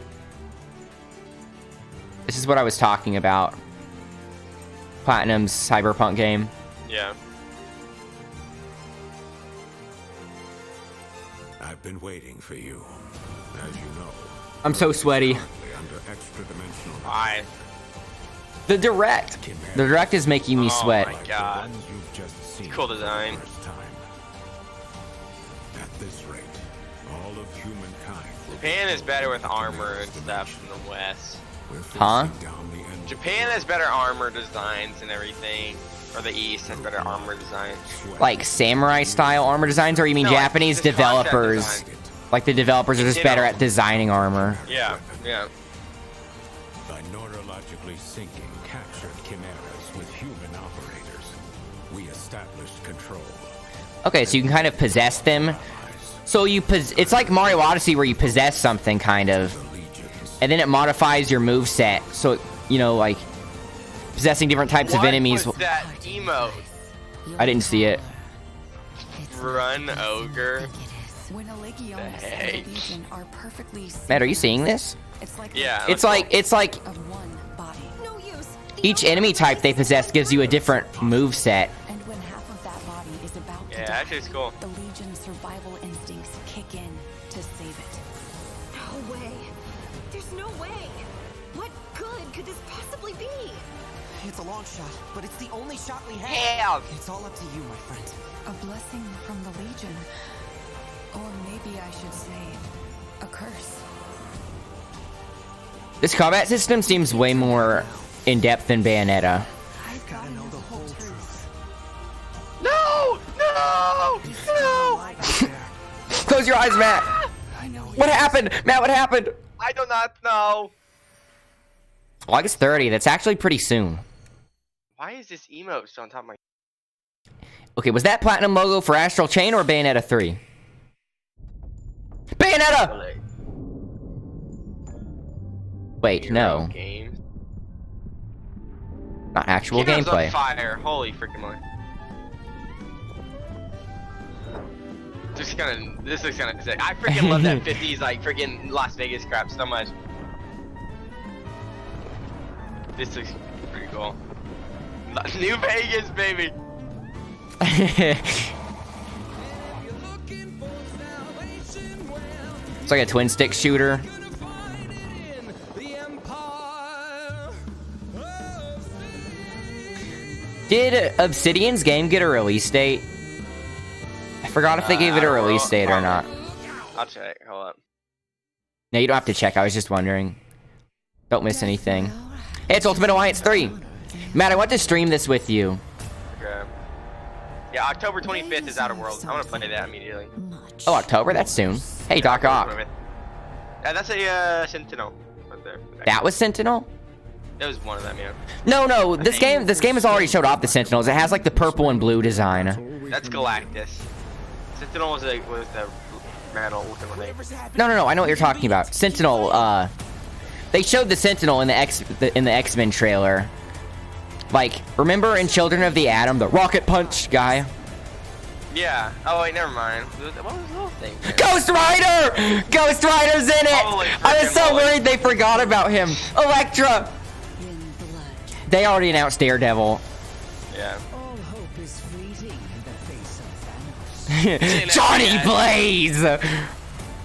This is what I was talking about. Platinum's Cyberpunk game. Yeah. I've been waiting for you. As you know, I'm so sweaty. under extra-dimensional Alright. The Direct. The Direct is making me sweat. Oh my god. ones you've just seen Cool for the design. first time. At this rate, all of humankind will Japan is better with armor and stuff than the West. We're Huh? facing down the end. Japan has better armor designs and everything. Or the East has better armor designs. Like samurai style armor designs, or you mean No, like, Japanese just concept developers? design. Like the developers are just You better know. at designing armor. Yeah, yeah. By neurologically syncing captured chimeras with human operators, we established control. Okay, so you can kind of possess them. So you it's like Mario Odyssey where you possess something kind of, and then it modifies your move set. So you know, like possessing different types of enemies. What was that emote? I didn't see it. Run ogre. When a Legion and Hey. a Legion are perfectly Matt, are you seeing this? It's like Yeah. It's like of one body. No use. each enemy type they possess gives you a different move set. And when half of that body is about to Yeah, die, actually it's cool. the Legion's survival instincts kick in to save it. No way. There's no way. What good could this possibly be? It's a long shot, but it's the only shot we have. Hell. It's all up to you, my friend. A blessing from the Legion. Or maybe I should say, a curse. This combat system seems way more in depth than Bayonetta. I've gotta know the whole truth. No! No! No! Close your eyes, Matt. What happened, Matt? What happened? I do not know. August 30th. That's actually pretty soon. Why is this emote still on top of my... Okay, was that platinum logo for Astral Chain or Bayonetta 3? Bayonetta! Wait, no. Games. Not actual Kingdom's gameplay. on fire. Holy freaking moly. This looks kinda sick. I freaking love that 50s like freaking Las Vegas crap so much. This looks pretty cool. New Vegas, baby. It's like a twin stick shooter. Did Obsidian's game get a release date? I forgot if they gave it a release date or not. I'll check. Hold up. No, you don't have to check. I was just wondering. Don't miss anything. Hey, it's Ultimate Alliance 3. Matt, I want to stream this with you. Okay. Yeah, October 25th is Outer Worlds. I'm gonna play that immediately. Oh, October? That's soon. Hey, Doc Ock. Yeah, that's a Sentinel right there. That was Sentinel? That was one of them, yeah. No. This game has already showed off the Sentinels. It has like the purple and blue design. That's Galactus. Sentinel was the metal looking one. No. I know what you're talking about. Sentinel. They showed the Sentinel in the X-Men trailer. Like, remember in Children of the Atom, the rocket punch guy? Yeah. Oh wait, never mind. What was the little thing? Ghost Rider! Ghost Rider's in it! Holy I was so moly. worried they forgot about him. Elektra! They already announced Daredevil. Yeah. All hope is fleeting in the face of Thanos. Johnny Blaze!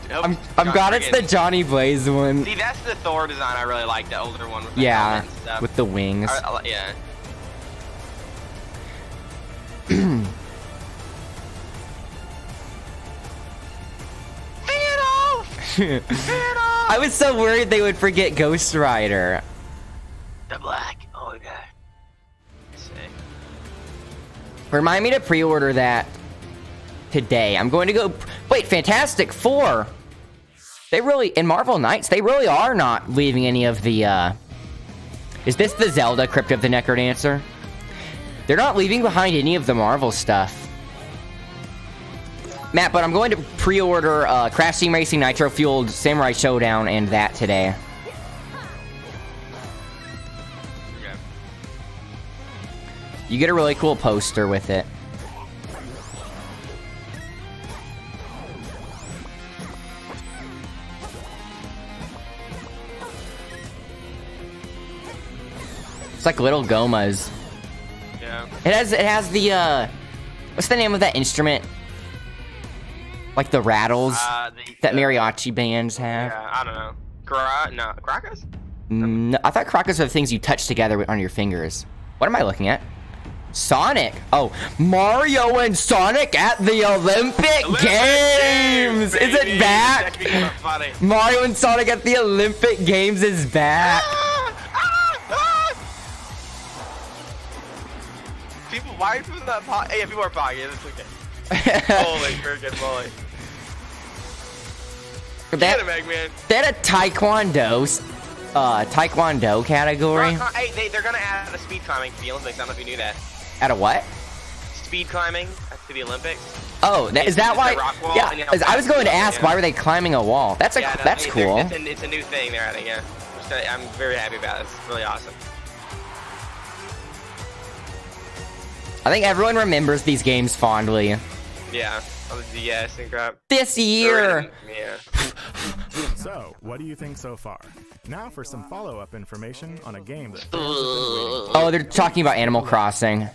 I'm glad it's the Johnny Blaze one. See, that's the Thor design I really like, the older one with the Yeah, helmet and stuff. with the wings. Yeah. I was so worried they would forget Ghost Rider. The black. Oh god. Sick. Remind me to pre-order that today. I'm going to go. Wait, Fantastic Four. They really, in Marvel Knights, they really are not leaving any of the. Is this the Zelda Crypt of the Necrodancer? They're not leaving behind any of the Marvel stuff. Matt, but I'm going to pre-order Crash Team Racing Nitro Fueled Samurai Showdown and that today. Okay. You get a really cool poster with it. It's like little gomas. Yeah. It has the what's the name of that instrument? Like the rattles that mariachi bands have. Yeah, I don't know. Crackas? No, I thought crackas are the things you touch together on your fingers. What am I looking at? Sonic. Oh, Mario and Sonic at the Olympic Games. Is it back? Mario and Sonic at the Olympic Games is back. People, why are people not Hey, yeah, people are pogging. It's okay. Holy freaking moly. Get him, Eggman. That a Taekwondo category? Hey, they're gonna add a speed climbing to the Olympics. I don't know if you knew that. At a what? Speed climbing to the Olympics. Oh, is that why? Yeah, I was going to ask, why were they climbing a wall? That's cool. It's a new thing they're adding, yeah. I'm very happy about it. It's really awesome. I think everyone remembers these games fondly. Yeah, all the DS and crap. This year! Yeah. So, what do you think so far? Now for some follow-up information on a game that Oh, they're talking about Animal Crossing.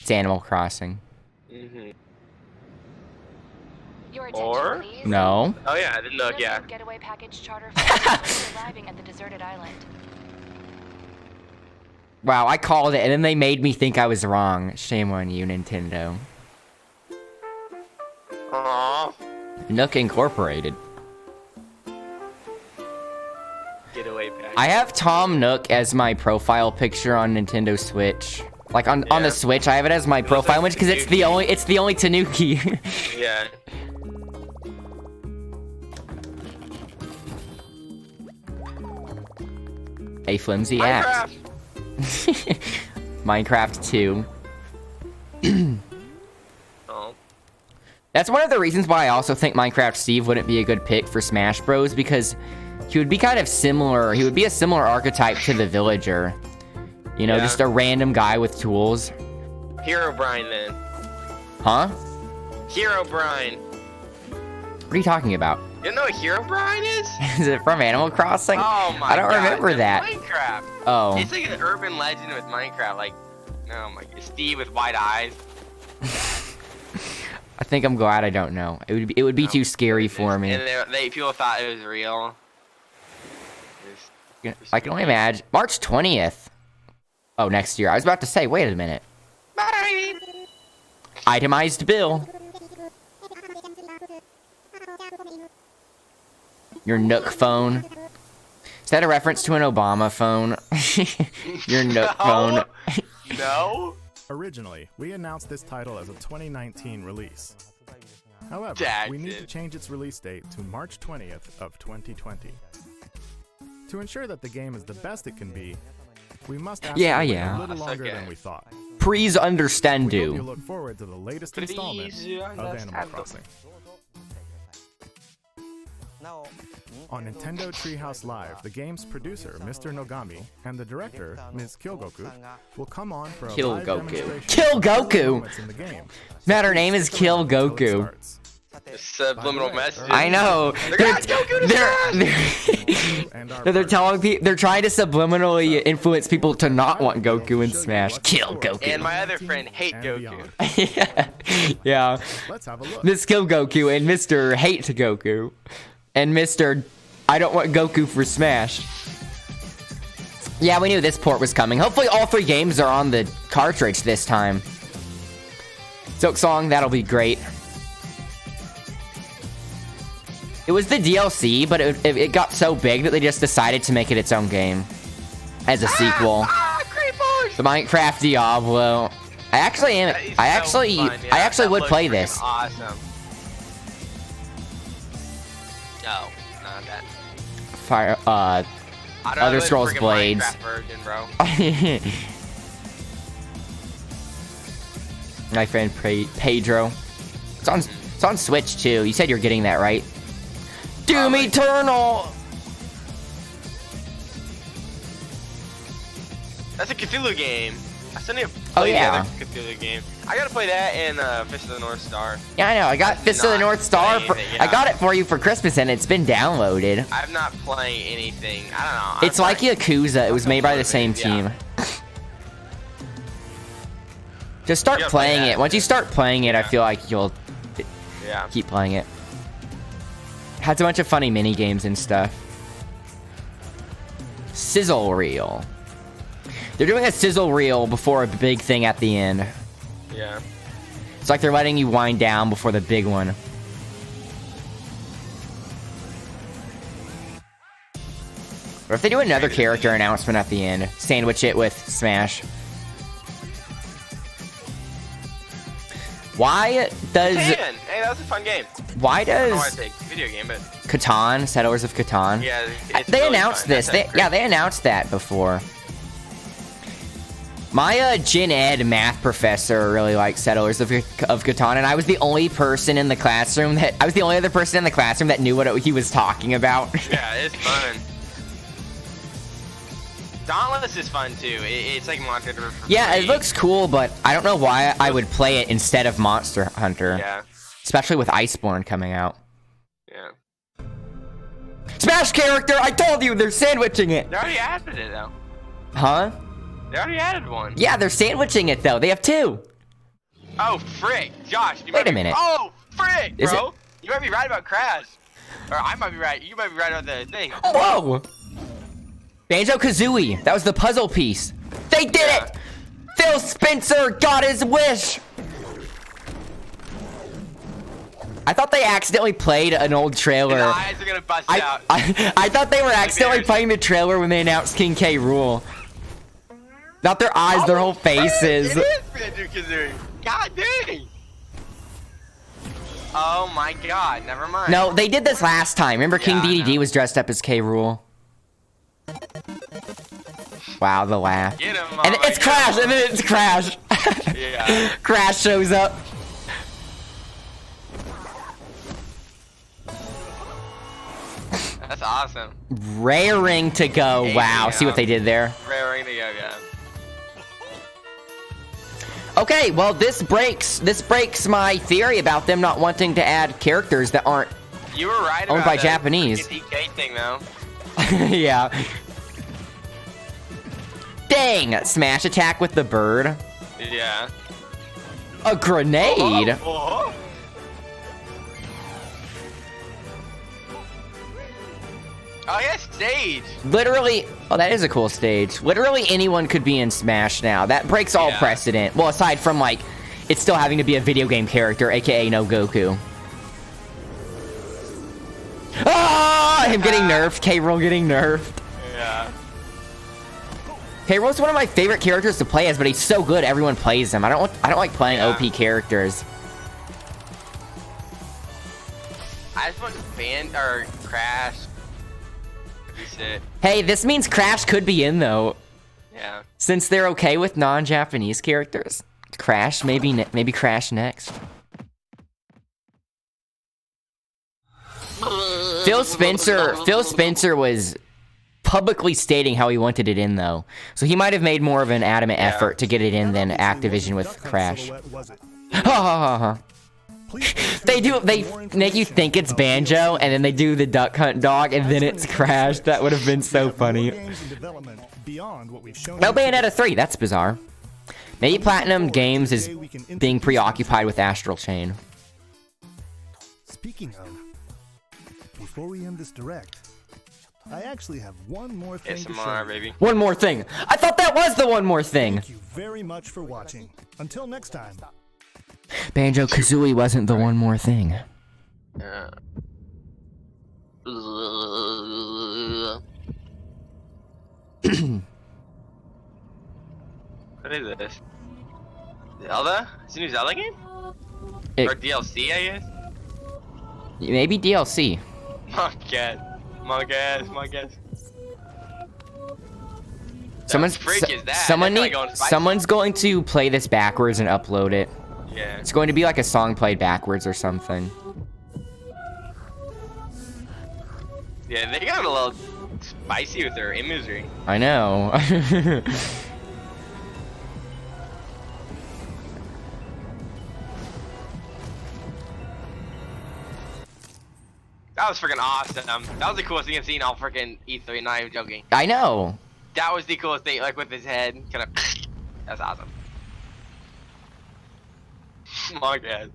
It's Animal Crossing. Or? No. Oh yeah, I didn't look, yeah. Getaway package charter for arriving at the deserted island. Wow, I called it, and then they made me think I was wrong. Shame on you, Nintendo. Aww. Nook Incorporated. Getaway package. I have Tom Nook as my profile picture on Nintendo Switch. Like on the Switch, I have it as my profile image because it's the only Tanuki. Yeah. A flimsy act. Minecraft 2. Oh. That's one of the reasons why I also think Minecraft Steve wouldn't be a good pick for Smash Bros. Because he would be kind of similar. He would be a similar archetype to the villager. You know, just a random guy with tools. Hero Brian, then. Huh? Hero Brian. What are you talking about? You know what Hero Brian is? Is it from Animal Crossing? Oh my god. I don't remember it's that. Minecraft. Oh. It's like an urban legend with Minecraft. Like, oh my, Steve with white eyes. I think I'm glad I don't know. It would be too scary for me. And people thought it was real. I can only imagine. March 20th. Oh, next year. I was about to say, wait a minute. Bye. Itemized bill. Your Nook phone. Is that a reference to an Obama phone? Your Nook phone. No. Originally, we announced this title as a 2019 release. However, we need to change its release date to March 20th of 2020. To ensure that the game is the best it can be, we must ask a little longer than we thought. Please understand We hope you. you look forward to the latest installment of Animal Crossing. On Nintendo Treehouse Live, the game's producer, Mr. Nogami, and the director, Ms. Kyogoku, will come on for a live demonstration Kill of Goku! moments in the game. Matt, her name is Kill Goku. Subliminal message. I know. They're telling people, they're trying to subliminally influence people to not want Goku in Smash. Kill Goku. And my other friend hate Goku. Yeah. Let's have a look. Miss Kill Goku and Mr. Hate Goku. And Mr. I don't want Goku for Smash. Yeah, we knew this port was coming. Hopefully all 3 games are on the cartridge this time. Silk Song, that'll be great. It was the DLC, but it got so big that they just decided to make it its own game. As a sequel. The Minecraft Diablo. I actually would play this. Awesome. No, not that. Fire, Elder Scrolls Blades. Version, bro. My friend Pedro. It's on Switch too. You said you're getting that, right? Doom Eternal! That's a Cthulhu game. I still need to play the other Cthulhu game. I gotta play that in Fist of the North Star. Yeah, I know. I got Fist of the North Star. I got it for you for Christmas, and it's been downloaded. I'm not playing anything. I don't know. It's like Yakuza. It was made by the same team. Just start playing it. Once you start playing it, I feel like you'll keep playing it. Has a bunch of funny mini games and stuff. Sizzle reel. They're doing a sizzle reel before a big thing at the end. Yeah. It's like they're letting you wind down before the big one. Or if they do another character announcement at the end, sandwich it with Smash. Why does... Hey, that was a fun game. Why does... I don't know why I say video game, but... Catan, Settlers of Catan? Yeah, they really announced this. They announced that before. My Gen Ed math professor really liked Settlers of Catan, and I was the only person in the classroom that... I was the only other person in the classroom that knew what he was talking about. Yeah, it's fun. Dauntless is fun too. It's like Monster Hunter for free. It looks cool, but I don't know why I would play it instead of Monster Hunter. Yeah. Especially with Iceborne coming out. Yeah. Smash character! I told you, they're sandwiching it! They already added it though. Huh? They already added one. Yeah, they're sandwiching it though. They have 2. Oh, frick. Josh, Wait a minute. Oh, frick, Is bro. You might be right about Crash. Or I might be right. You might be right about the thing. Whoa! Banjo Kazooie. That was the puzzle piece. They did it! Phil Spencer got his wish! I thought they accidentally played an old trailer. His eyes are gonna bust out. I thought they were accidentally playing the trailer when they announced King K. Rool. Not their eyes, their whole faces. It is Banjo Kazooie. God dang. Oh my god, never mind. No, they did this last time. Remember King DDD was dressed up as K. Rool? Wow, the laugh. Get him, and it's Crash, and then it's Crash. Yeah. Crash shows up. That's awesome. Raring to go. Wow, see what they did there? Raring to go, yeah. Okay, well this breaks my theory about them not wanting to add characters that aren't You were right owned about by the Japanese. DK thing though. Yeah. Dang! Smash attack with the bird. Yeah. A grenade? Oh. Oh yeah, stage. Literally, oh, that is a cool stage. Literally anyone could be in Smash now. That breaks all precedent. Well, aside from, like, it's still having to be a video game character, aka no Goku. Ah! Him getting nerfed. K-Rool getting nerfed. Yeah. K-Rool's one of my favorite characters to play as, but he's so good everyone plays him. I don't like playing OP characters. I just want Band or Crash. Hey, this means Crash could be in though. Yeah. Since they're okay with non-Japanese characters. Crash, maybe Crash next. Phil Spencer was publicly stating how he wanted it in though. So he might have made more of an adamant effort to get it in than Activision with Crash. They make you think it's Banjo, and then they do the Duck Hunt dog, and then it's Crash. That would have been so funny. No Bayonetta 3, that's bizarre. Maybe Platinum Games is being preoccupied with Astral Chain. Speaking of, before we end this direct, I actually have one more thing to show. Baby. One more thing. I thought that was the one more thing. Thank you very much for watching. Until next time. Banjo Kazooie wasn't the one more thing. What is this? Zelda? It's a new Zelda game? Or DLC, I guess? Maybe DLC. My god. Someone's going to play this backwards and upload it. Yeah. It's going to be like a song played backwards or something. Yeah, they got a little spicy with their imagery. I know. That was freaking awesome. That was the coolest thing I've seen all freaking E3, not even joking. I know. That was the coolest thing, like with his head, kind of. That's awesome. My god.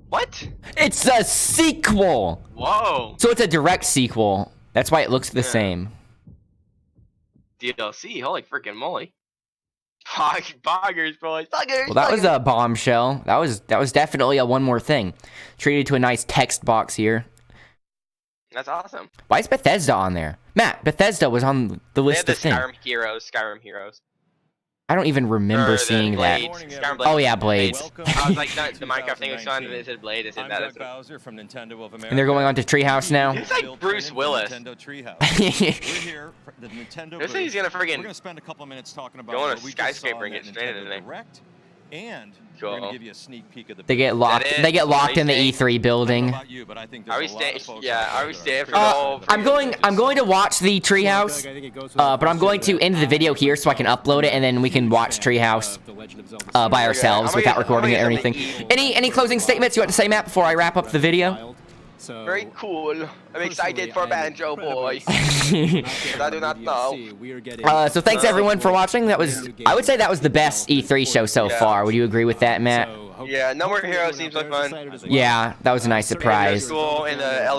What? It's a sequel! Whoa! So it's a direct sequel. That's why it looks the same. DLC, holy freaking moly. Boggers, boys. Boggers, well, that was a bombshell. That was definitely a one more thing. Treated to a nice text box here. That's awesome. Why is Bethesda on there? Matt, Bethesda was on the list of things. Skyrim Heroes. I don't even remember seeing that. Oh yeah, Blades. I was like, the Minecraft thing was fun, and it said Blade. It said that. And they're going on to Treehouse now. It's like Bruce Willis. This thing's gonna friggin' We're gonna spend a couple of minutes talking about go on a skyscraper and get straight into there. And we're gonna give you a sneak peek of the. They get locked. They get locked in the E3 building. Are we staying? Yeah, are we staying for the whole? I'm going to watch the Treehouse, but I'm going to end the video here so I can upload it, and then we can watch Treehouse by ourselves without recording it or anything. Any closing statements you want to say, Matt, before I wrap up the video? Very cool. I'm excited for Banjo, boy. I do not know. So thanks everyone for watching. I would say that was the best E3 show so far. Would you agree with that, Matt? Yeah, No More Heroes seems like fun. Yeah, that was a nice surprise. Cool, and the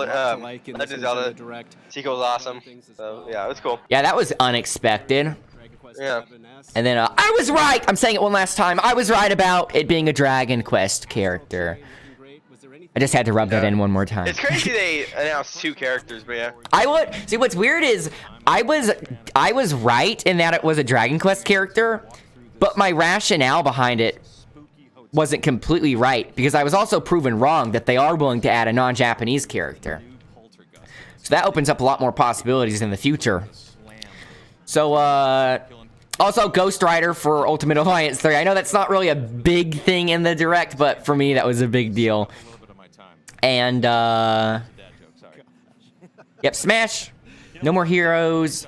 Legend of Zelda sequel was awesome. So yeah, it was cool. Yeah, that was unexpected. Yeah. And then I was right. I'm saying it one last time. I was right about it being a Dragon Quest character. I just had to rub that in one more time. It's crazy they announced 2 characters, but yeah. See, what's weird is I was right in that it was a Dragon Quest character, but my rationale behind it wasn't completely right because I was also proven wrong that they are willing to add a non-Japanese character. So that opens up a lot more possibilities in the future. So, also Ghost Rider for Ultimate Alliance 3. I know that's not really a big thing in the Direct, but for me that was a big deal. And, yep, Smash, No More Heroes,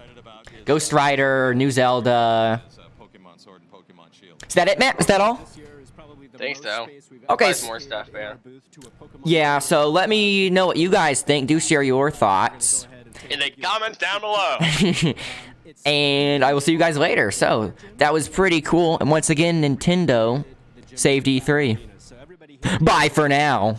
Ghost Rider, New Zelda. Is that it, Matt? Is that all? Think so. Okay. More stuff, man. Yeah, so let me know what you guys think. Do share your thoughts. In the comments down below. And I will see you guys later. So, that was pretty cool. And once again, Nintendo saved E3. Bye for now.